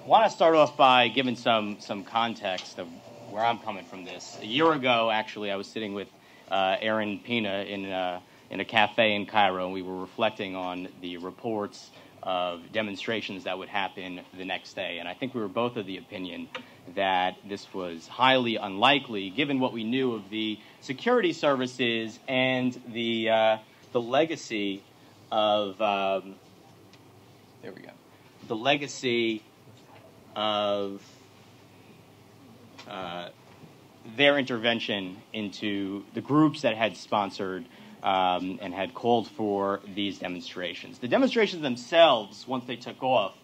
I want to start off by giving some context of where I'm coming from this. A year ago, actually, I was sitting with Aaron Pina in a cafe in Cairo, and we were reflecting on the reports of demonstrations that would happen the next day. And I think we were both of the opinion that this was highly unlikely, given what we knew of the security services and the legacy of the legacy of their intervention into the groups that had sponsored and had called for these demonstrations. The demonstrations themselves, once they took off,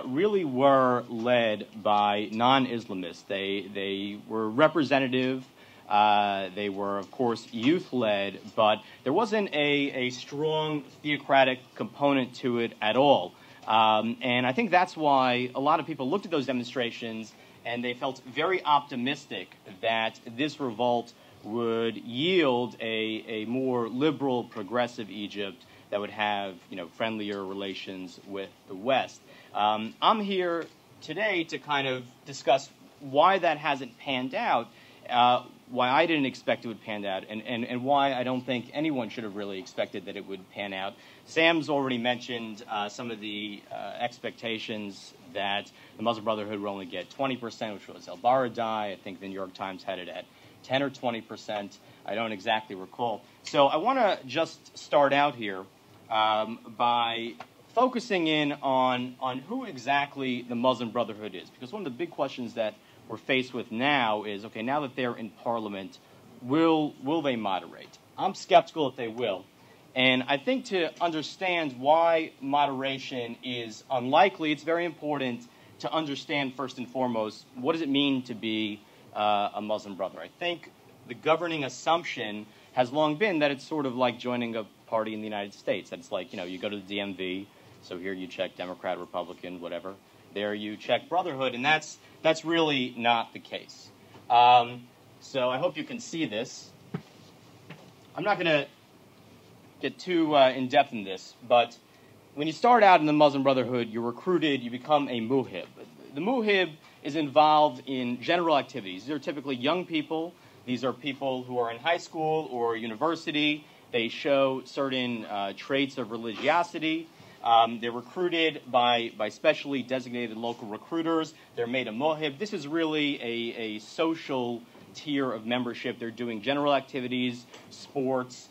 really were led by non-Islamists. They were representative. They were, of course, youth-led, but there wasn't a strong theocratic component to it at all. And I think that's why a lot of people looked at those demonstrations and they felt very optimistic that this revolt would yield a more liberal, progressive Egypt that would have, friendlier relations with the West. I'm here today to kind of discuss why that hasn't panned out, why I didn't expect it would pan out, and why I don't think anyone should have really expected that it would pan out. Sam's already mentioned some of the expectations that the Muslim Brotherhood would only get 20%, which was al-Baradei. I think the New York Times had it at 10 or 20%. I don't exactly recall. So I want to just start out here by focusing in on who exactly the Muslim Brotherhood is, because one of the big questions that we're faced with now is, okay, now that they're in Parliament, will they moderate? I'm skeptical that they will. And I think to understand why moderation is unlikely, it's very important to understand, first and foremost, what does it mean to be a Muslim brother? I think the governing assumption has long been that it's sort of like joining a party in the United States. That's like, you go to the DMV, so here you check Democrat, Republican, whatever. There you check Brotherhood, and that's really not the case. So I hope you can see this. I'm not going to get too in-depth in this, but when you start out in the Muslim Brotherhood, you're recruited, you become a muhib. The muhib is involved in general activities. These are typically young people. These are people who are in high school or university. They show certain traits of religiosity. They're recruited by specially designated local recruiters. They're made a muhib. This is really a social tier of membership. They're doing general activities, sports,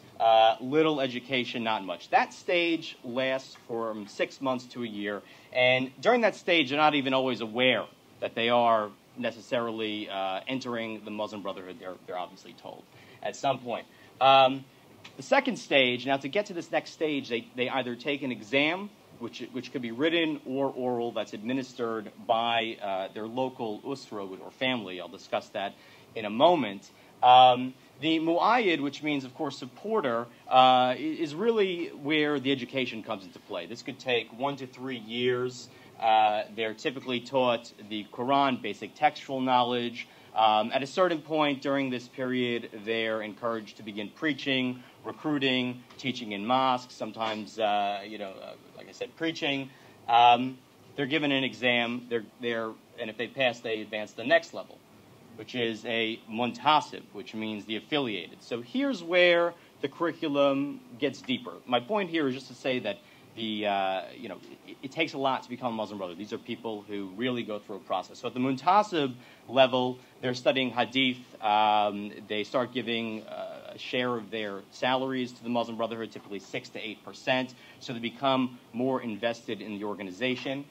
little education, not much. That stage lasts from 6 months to a year. And during that stage, they're not even always aware that they are necessarily entering the Muslim Brotherhood. They're obviously told at some point. The second stage, now to get to this next stage, they either take an exam, which could be written or oral, that's administered by their local usra or family. I'll discuss that in a moment. The mu'ayyid, which means, of course, supporter, is really where the education comes into play. This could take 1 to 3 years. They're typically taught the Quran, basic textual knowledge. At a certain point during this period, they're encouraged to begin preaching, recruiting, teaching in mosques, sometimes, like I said, preaching. They're given an exam, and if they pass, they advance to the next level, which is a muntasib, which means the affiliated. So here's where the curriculum gets deeper. My point here is just to say that it takes a lot to become a Muslim brother. These are people who really go through a process. So at the muntasib level, they're studying hadith. They start giving a share of their salaries to the Muslim Brotherhood, typically 6 to 8%. So they become more invested in the organization.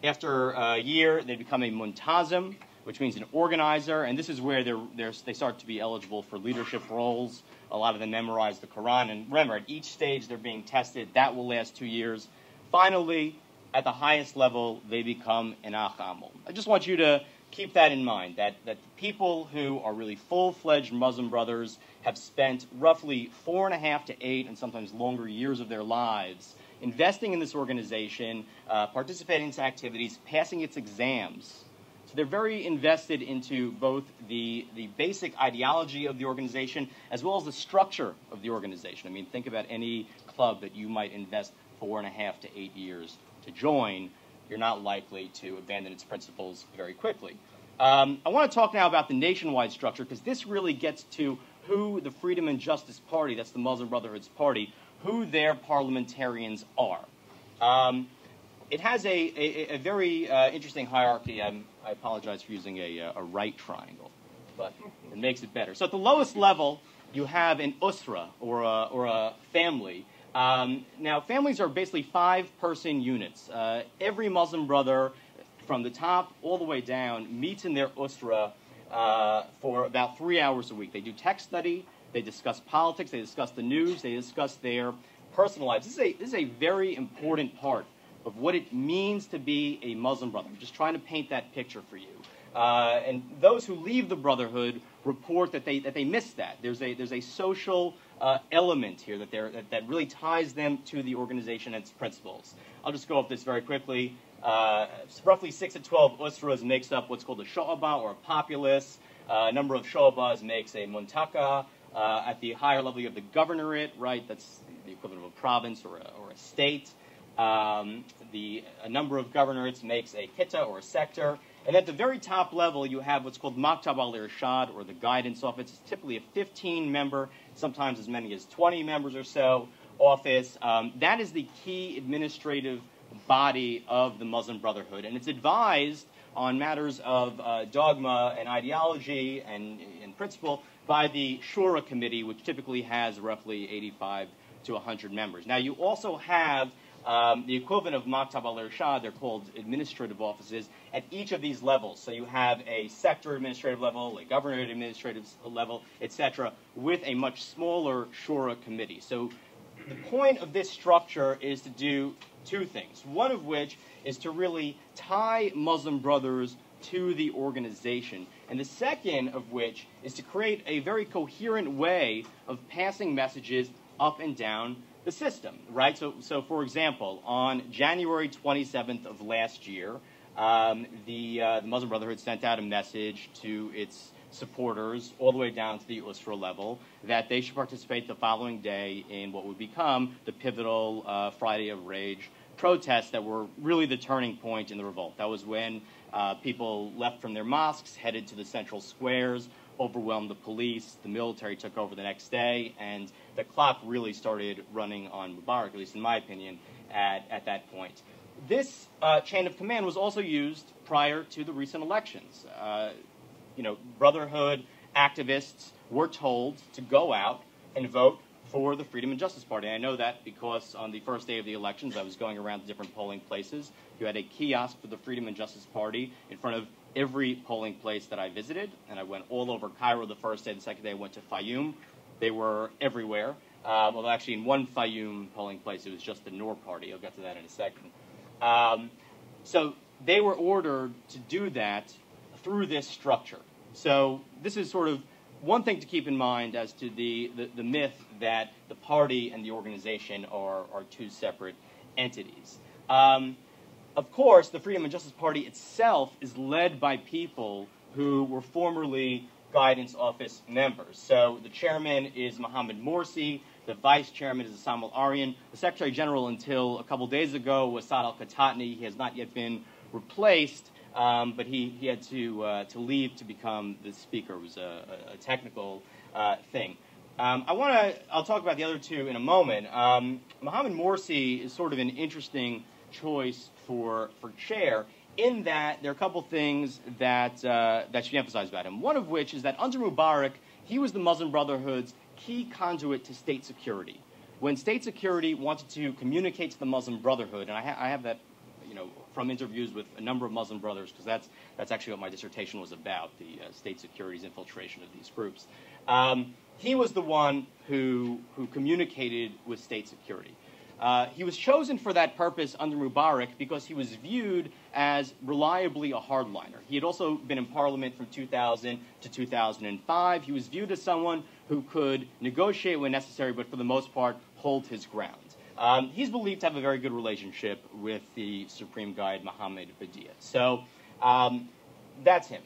After a year, they become a muntazim, which means an organizer, and this is where they start to be eligible for leadership roles. A lot of them memorize the Quran, and remember, at each stage they're being tested. That will last 2 years. Finally, at the highest level, they become an akhamul. I just want you to keep that in mind, that the people who are really full-fledged Muslim brothers have spent roughly 4.5 to 8, and sometimes longer years of their lives investing in this organization, participating in its activities, passing its exams. So they're very invested into both the basic ideology of the organization as well as the structure of the organization. I mean, think about any club that you might invest 4.5 to 8 years to join. you're not likely to abandon its principles very quickly. I want to talk now about the nationwide structure, because this really gets to who the Freedom and Justice Party, that's the Muslim Brotherhood's party, who their parliamentarians are. It has a very interesting hierarchy. I apologize for using a right triangle, but it makes it better. So at the lowest level, you have an usra, or a family. Now, families are basically 5-person units. Every Muslim brother, from the top all the way down, meets in their usra for about 3 hours a week. They do text study, they discuss politics, they discuss the news, they discuss their personal lives. This is a very important part of what it means to be a Muslim brother. I'm just trying to paint that picture for you. And those who leave the Brotherhood report that they miss that. There's a social element here that really ties them to the organization and its principles. I'll just go up this very quickly. Roughly 6 to 12 usras makes up what's called a sho'aba, or a populace. A number of sho'abas makes a muntaka. At the higher level, you have the governorate, right? That's the equivalent of a province or a state. A number of governorates makes a kitta, or a sector. And at the very top level, you have what's called Maktab al-Irshad, or the guidance office. It's typically a 15-member, sometimes as many as 20 members or so, office. That is the key administrative body of the Muslim Brotherhood, and it's advised on matters of dogma and ideology and principle by the Shura Committee, which typically has roughly 85 to 100 members. Now, you also have the equivalent of Maktab al-Irshad. They're called administrative offices at each of these levels. So you have a sector administrative level, a governorate administrative level, etc., with a much smaller Shura Committee. So the point of this structure is to do two things, one of which is to really tie Muslim brothers to the organization, and the second of which is to create a very coherent way of passing messages up and down the system, right? So for example, on January 27th of last year, the Muslim Brotherhood sent out a message to its supporters all the way down to the USRA level that they should participate the following day in what would become the pivotal Friday of Rage protests that were really the turning point in the revolt. That was when people left from their mosques, headed to the central squares, overwhelmed the police, the military took over the next day, and the clock really started running on Mubarak, at least in my opinion, at that point. This chain of command was also used prior to the recent elections. Brotherhood activists were told to go out and vote for the Freedom and Justice Party. And I know that because on the first day of the elections, I was going around to different polling places. You had a kiosk for the Freedom and Justice Party in front of every polling place that I visited, and I went all over Cairo the first day. The second day I went to Fayoum. They were everywhere. Well, actually, in one Fayoum polling place, it was just the Noor Party. I'll get to that in a second. So they were ordered to do that through this structure. So this is sort of one thing to keep in mind as to the myth that the party and the organization are two separate entities. Of course, the Freedom and Justice Party itself is led by people who were formerly guidance office members. So the chairman is Mohammed Morsi, the vice chairman is Assam al-Aryan, the secretary general until a couple days ago was Saad al-Khatatni. He has not yet been replaced, but he had to leave to become the speaker. It was a technical thing. I'll talk about the other two in a moment. Mohammed Morsi is sort of an interesting choice for chair, in that there are a couple things that should be emphasized about him. One of which is that under Mubarak, he was the Muslim Brotherhood's key conduit to state security. When state security wanted to communicate to the Muslim Brotherhood, and I have that, from interviews with a number of Muslim brothers, because that's actually what my dissertation was about, the state security's infiltration of these groups. He was the one who communicated with state security. He was chosen for that purpose under Mubarak because he was viewed as reliably a hardliner. He had also been in parliament from 2000 to 2005. He was viewed as someone who could negotiate when necessary, but for the most part, hold his ground. He's believed to have a very good relationship with the Supreme Guide, Mohammed Badia. So that's him.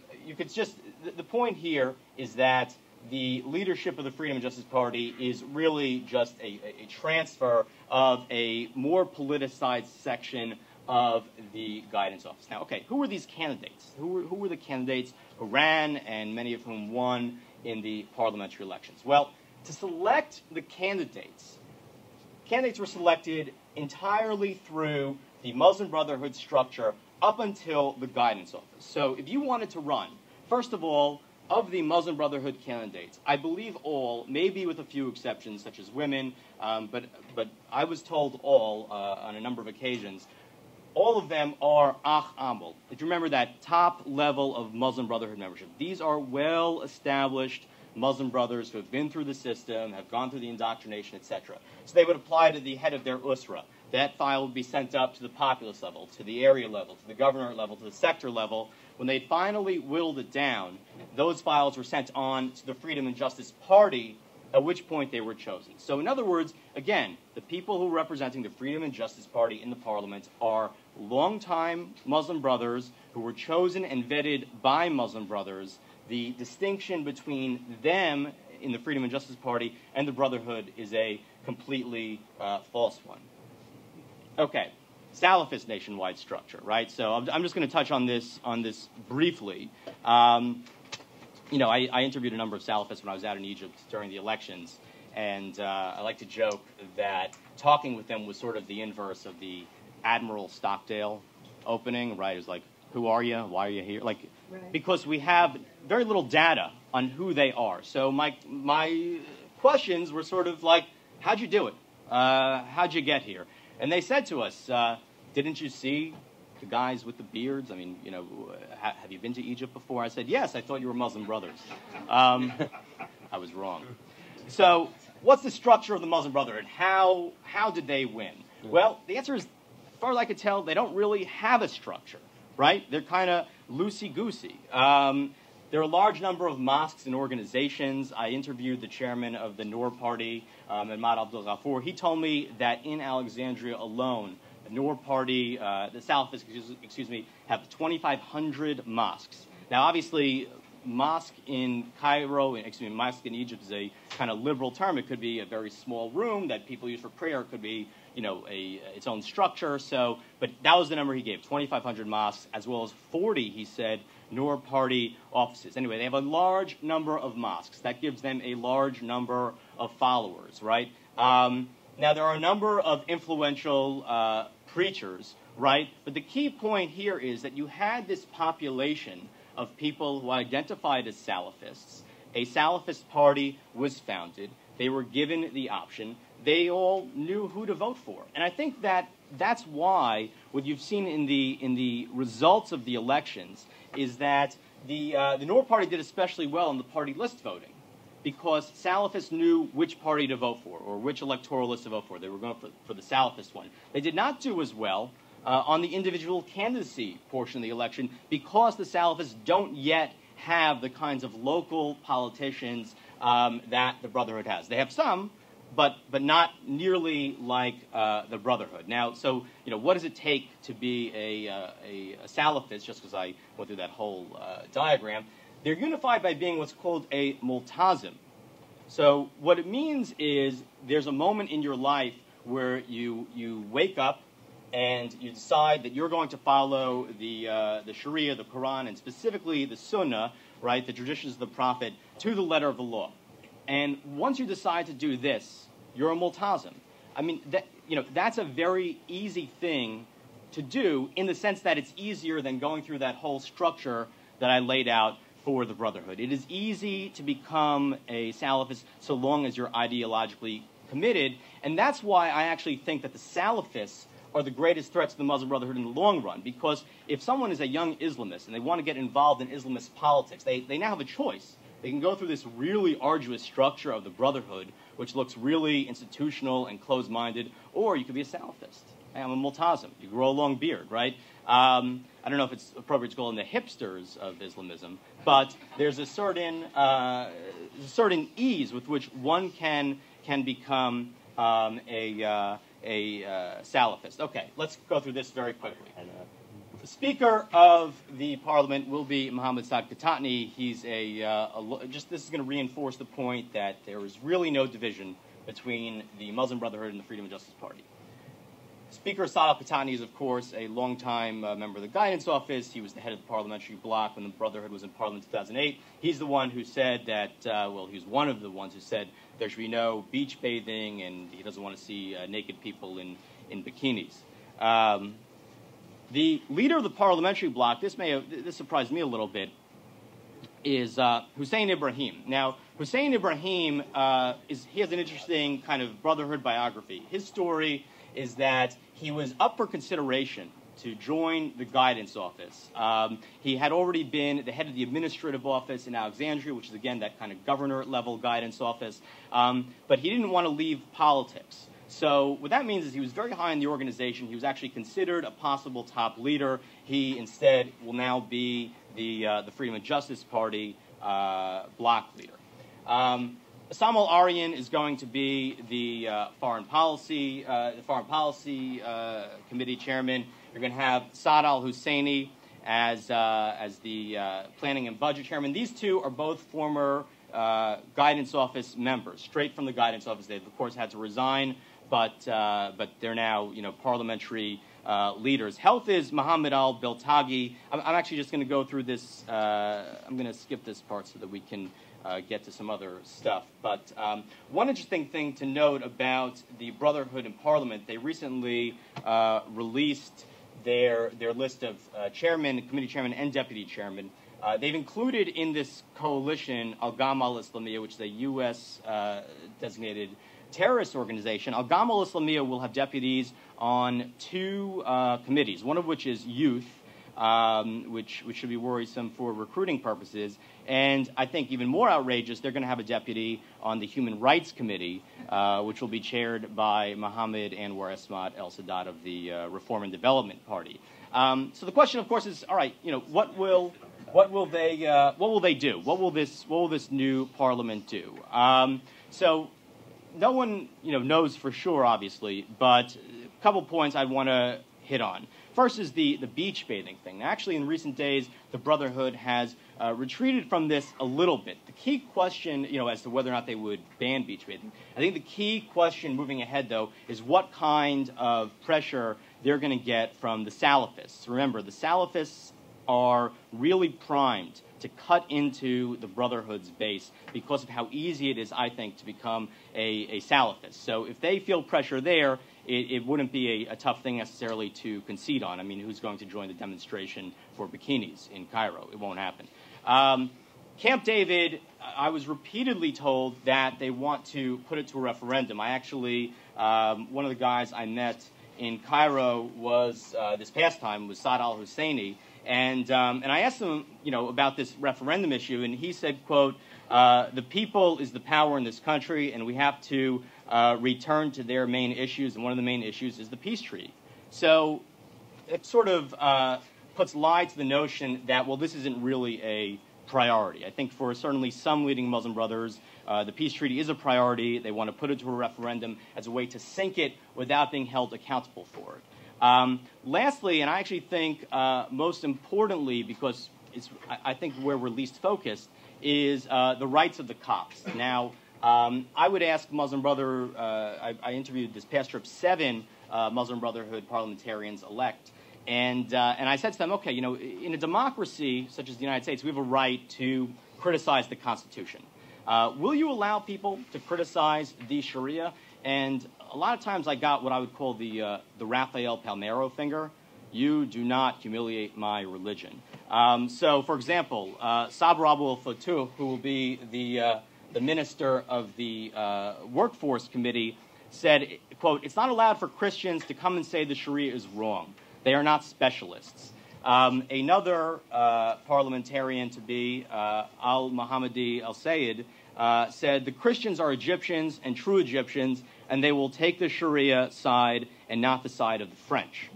The point here is that the leadership of the Freedom and Justice Party is really just a transfer of a more politicized section of the guidance office. Now, okay, who were these candidates? Who were the candidates who ran, and many of whom won in the parliamentary elections? Well, to select the candidates were selected entirely through the Muslim Brotherhood structure up until the guidance office. So if you wanted to run, first of all, of the Muslim Brotherhood candidates, I believe all, maybe with a few exceptions such as women, but I was told all on a number of occasions, all of them are Akh Amal. If you remember that top level of Muslim Brotherhood membership, these are well-established Muslim brothers who have been through the system, have gone through the indoctrination, etc. So they would apply to the head of their usra. That file would be sent up to the populace level, to the area level, to the governorate level, to the sector level. When they finally whittled it down, those files were sent on to the Freedom and Justice Party, at which point they were chosen. So in other words, again, the people who are representing the Freedom and Justice Party in the parliament are longtime Muslim brothers who were chosen and vetted by Muslim brothers. The distinction between them in the Freedom and Justice Party and the Brotherhood is a completely false one. Okay, Salafist nationwide structure, right? So I'm just going to touch on this briefly. You know, I interviewed a number of Salafists when I was out in Egypt during the elections, and I like to joke that talking with them was sort of the inverse of the Admiral Stockdale opening, right? It was like, who are you? Why are you here? Like, right. Because we have very little data on who they are. So my questions were sort of like, how'd you do it? How'd you get here? And they said to us, didn't you see the guys with the beards? I mean, you know, have you been to Egypt before? I said, yes, I thought you were Muslim brothers. I was wrong. So what's the structure of the Muslim Brotherhood? How did they win? Well, the answer is, as far as I could tell, they don't really have a structure, right? They're kind of loosey-goosey. There are a large number of mosques and organizations. I interviewed the chairman of the Noor Party, Ahmad Abdul Ghafoor. He told me that in Alexandria alone, the Noor Party, the Salafists, have 2,500 mosques. Now, obviously, mosque in Cairo, mosque in Egypt is a kind of liberal term. It could be a very small room that people use for prayer. It could be, you know, its own structure. So, but that was the number he gave, 2,500 mosques, as well as 40, he said, Noor Party offices. Anyway, they have a large number of mosques. That gives them a large number of followers, right? Now, there are a number of influential preachers, right? But the key point here is that you had this population of people who identified as Salafists. A Salafist party was founded. They were given the option. They all knew who to vote for. And I think that that's why what you've seen in the results of the elections is that the Noor Party did especially well in the party list voting, because Salafists knew which party to vote for or which electoral list to vote for. They were going for the Salafist one. They did not do as well on the individual candidacy portion of the election, because the Salafists don't yet have the kinds of local politicians that the Brotherhood has. They have some, but not nearly like the Brotherhood. Now, so, you know, what does it take to be a Salafist? Just because I went through that whole diagram, they're unified by being what's called a multazim. So what it means is there's a moment in your life where you wake up and you decide that you're going to follow the Sharia, the Quran, and specifically the Sunnah, right, the traditions of the Prophet, to the letter of the law. And once you decide to do this, you're a multazim. I mean, that's a very easy thing to do, in the sense that it's easier than going through that whole structure that I laid out for the Brotherhood. It is easy to become a Salafist so long as you're ideologically committed, and that's why I actually think that the Salafists are the greatest threats to the Muslim Brotherhood in the long run, because if someone is a young Islamist and they want to get involved in Islamist politics, they now have a choice. They can go through this really arduous structure of the Brotherhood, which looks really institutional and closed-minded, or you could be a Salafist. Hey, I'm a multazim. You grow a long beard, right? I don't know if it's appropriate to call them the hipsters of Islamism, but there's a certain ease with which one can become a Salafist. Okay, let's go through this very quickly. The Speaker of the Parliament will be Mohammed Saad Khatani. He's this is going to reinforce the point that there is really no division between the Muslim Brotherhood and the Freedom and Justice Party. Speaker Saad al-Qahtani is, of course, a longtime member of the Guidance Office. He was the head of the Parliamentary bloc when the Brotherhood was in Parliament in 2008. He's the one who said that, well, he was one of the ones who said there should be no beach bathing, and he doesn't want to see naked people in bikinis. The leader of the Parliamentary bloc, this surprised me a little bit, is Hussein Ibrahim. Now, Hussein Ibrahim, he has an interesting kind of Brotherhood biography. His story is that he was up for consideration to join the Guidance Office. He had already been the head of the administrative office in Alexandria, which is, again, that kind of governor-level guidance office. But he didn't want to leave politics. So what that means is he was very high in the organization. He was actually considered a possible top leader. He instead will now be the Freedom and Justice Party bloc leader. Assam al-Aryan is going to be the Foreign Policy Committee chairman. You're going to have Saad al-Husseini as the Planning and Budget chairman. These two are both former Guidance Office members, straight from the Guidance Office. They've, of course, had to resign, but they're now, parliamentary leaders. Health is Mohammed al-Beltagi. I'm actually just going to go through this. I'm going to skip this part so that we can get to some other stuff. But one interesting thing to note about the Brotherhood in Parliament, they recently released their list of committee chairman, and deputy chairman. They've included in this coalition Al-Gham al-Islamiyya, which is a U.S. Designated terrorist organization. Al-Gham al-Islamiyya will have deputies on two committees, one of which is youth, which should be worrisome for recruiting purposes. And I think even more outrageous, they're going to have a deputy on the Human Rights Committee, which will be chaired by Mohammed Anwar Esmat El-Sadat of the Reform and Development Party. So the question, of course, is, all right, what will they do? What will this new parliament do? So no one knows for sure, obviously, but a couple points I want to hit on. First is the beach bathing thing. Now, actually, in recent days, the Brotherhood has retreated from this a little bit. The key question, as to whether or not they would ban beach bathing, I think the key question moving ahead, though, is what kind of pressure they're going to get from the Salafists. Remember, the Salafists are really primed to cut into the Brotherhood's base because of how easy it is, I think, to become a Salafist. So if they feel pressure there, it wouldn't be a tough thing necessarily to concede on. I mean, who's going to join the demonstration for bikinis in Cairo? It won't happen. Camp David, I was repeatedly told that they want to put it to a referendum. I actually, one of the guys I met in Cairo was, this past time, was Saad al-Husseini. And I asked him, about this referendum issue, and he said, quote, the people is the power in this country, and we have to return to their main issues, and one of the main issues is the peace treaty. So it sort of puts light to the notion that, well, this isn't really a priority. I think for certainly some leading Muslim brothers, the peace treaty is a priority. They want to put it to a referendum as a way to sink it without being held accountable for it. Lastly, and I actually think most importantly, because it's, I think where we're least focused, is the rights of the Copts. Now, I would ask Muslim Brother, I interviewed this past trip 7 Muslim Brotherhood parliamentarians-elect, and I said to them, okay, in a democracy such as the United States, we have a right to criticize the Constitution. Will you allow people to criticize the Sharia? And a lot of times I got what I would call the Rafael Palmero finger. You do not humiliate my religion. So, for example, Sabra Abu al-Futuh, who will be the minister of the Workforce Committee, said, quote, it's not allowed for Christians to come and say the Sharia is wrong. They are not specialists. Another parliamentarian to be, al-Muhammadi al-Sayyid, said the Christians are Egyptians and true Egyptians, and they will take the Sharia side and not the side of the French.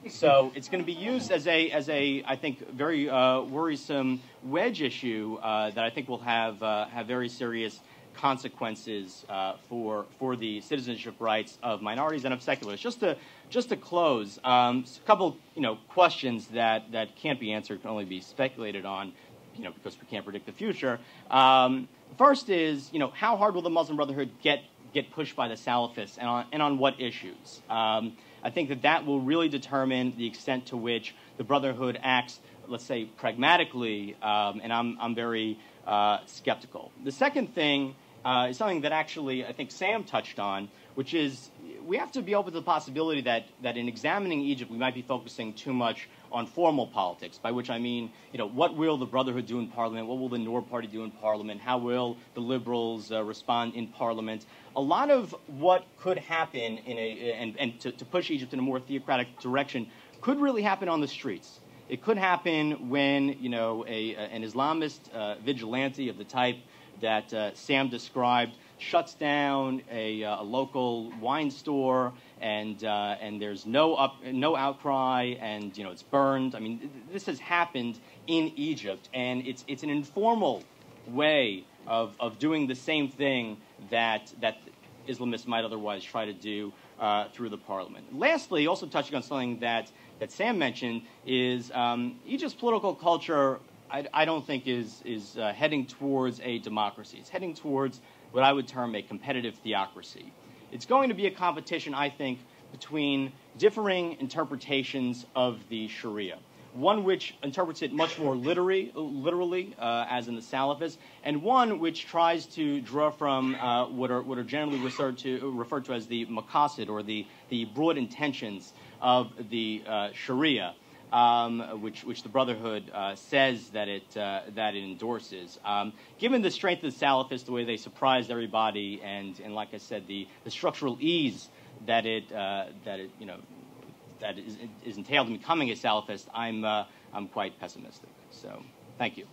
So it's going to be used as a I think, very worrisome wedge issue that I think will have very serious consequences for the citizenship rights of minorities and of secularists. Just to close, a couple questions that can't be answered, can only be speculated on, because we can't predict the future. First is, how hard will the Muslim Brotherhood get get pushed by the Salafists, and on what issues. I think that will really determine the extent to which the Brotherhood acts, let's say, pragmatically, and I'm very skeptical. The second thing is something that actually I think Sam touched on, which is we have to be open to the possibility that in examining Egypt, we might be focusing too much on formal politics, by which I mean, what will the Brotherhood do in Parliament? What will the Noor Party do in Parliament? How will the Liberals respond in Parliament? A lot of what could happen to push Egypt in a more theocratic direction could really happen on the streets. It could happen when, an Islamist vigilante of the type that Sam described shuts down a local wine store, and there's no outcry, and it's burned. I mean, this has happened in Egypt, and it's an informal way of doing the same thing that Islamists might otherwise try to do through the parliament. Lastly, also touching on something that Sam mentioned, is Egypt's political culture, I don't think is heading towards a democracy. It's heading towards what I would term a competitive theocracy. It's going to be a competition, I think, between differing interpretations of the Sharia. One which interprets it much more literally, as in the Salafists, and one which tries to draw from what are generally referred to as the maqasid, or the broad intentions of the Sharia, which the Brotherhood says that it endorses. Given the strength of the Salafists, the way they surprised everybody, and like I said, the structural ease that is entailed in becoming a Salafist, I'm quite pessimistic. So, thank you.